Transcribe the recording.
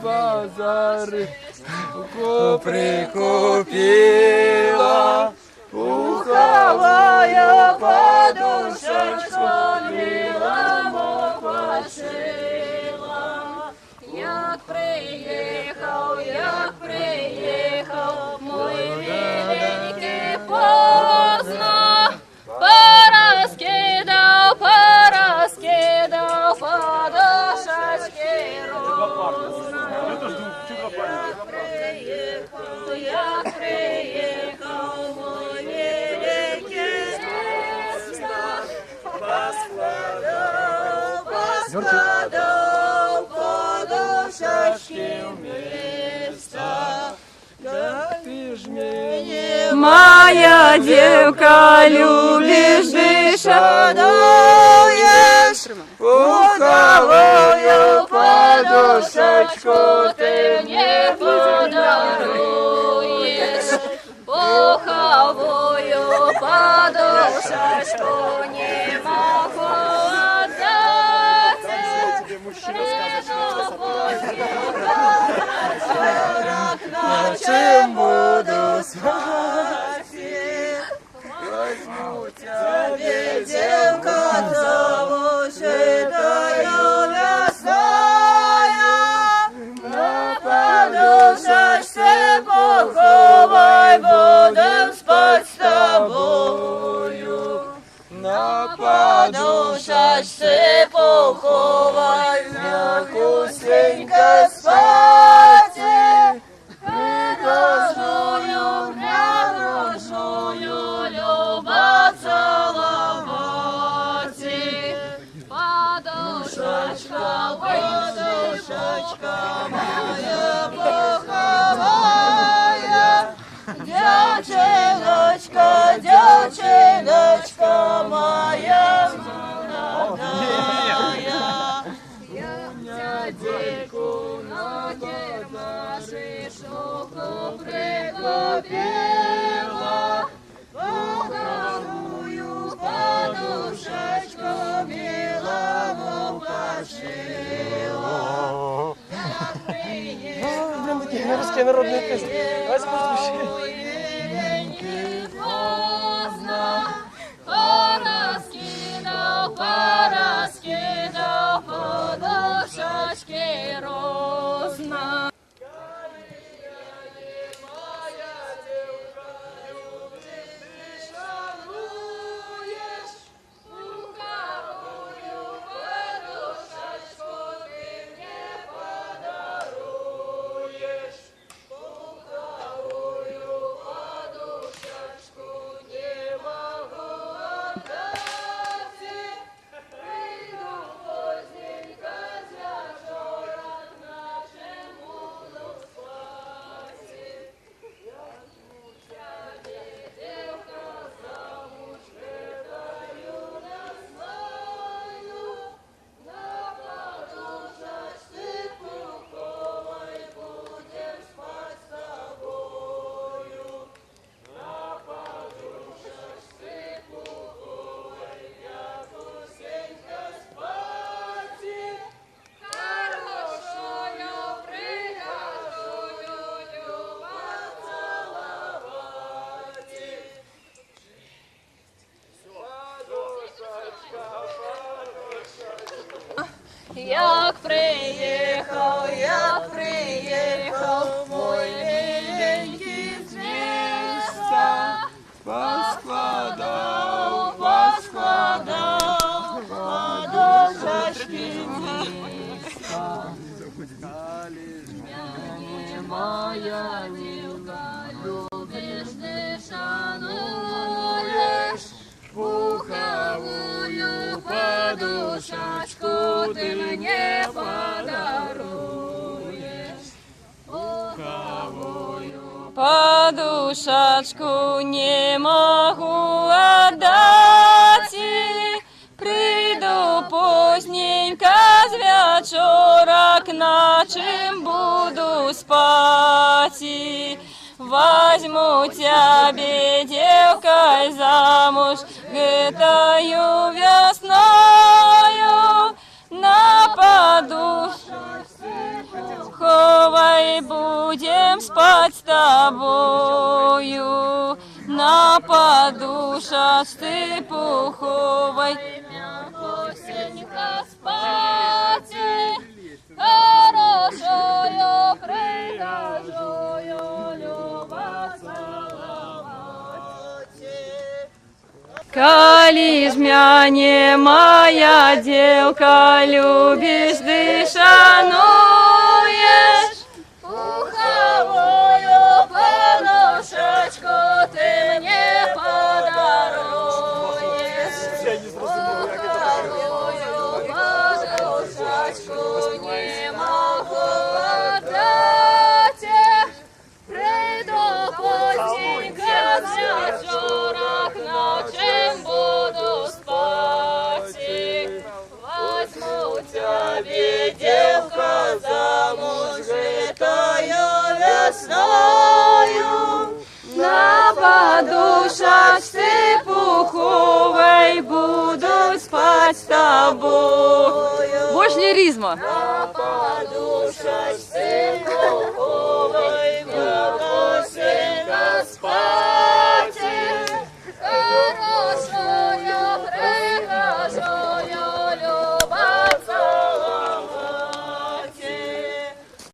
базари прикупила, уховая подушечку милому пошила. Як приїхав, мой великий поздно, порозкидав подушечки розно. Як приїхав, мой великий поскладав подушечки вместо. Ты ж меня, Моя девка, любишь, дышаешь, уховую подушечку ты мне подаруешь. Уховую подушечку не могу отдать. чем буду спать? Возьму тебе, Девка, завушитаю весною, на подушечке пуховой будем спать с тобою. на Подушечке пуховой мягкусенько спать, пригожую любовь целовать. Подушечка моя пуховая, девчиночка моя молодая. Я дядьку на кермаши шубку прикупила, уховую подушечку милому пошила. Как приехал, русские народные песни. Давайте, может, миленький поздно, пораскидал подушечки розно. Як приїхав мой миленький з міста, поскладав подушечки міста. Моя дівка, любиш, ти шануєш, пуховую подушечку ты мне подаруешь. Пуховую подушечку не могу отдать, приду поздненько з вечора, на чим буду спать. Возьму тебе, девкой, замуж, гэтою весною, на подушку тобою, на подушечці пуховой, м'якосенька спати, хорошою пригожою люба целовать. Коли ж меня не моя девка, любишь, ты шануешь, пуховую подушечку ты мне подаруешь. Пуховую подушечку не могу отдать, приду поздненько с вечера к ночам буду спать. Возьму тебе, девка, замуж летою весною, на подушечке пуховой буду спать с тобой. Больше лиризма. На подушечке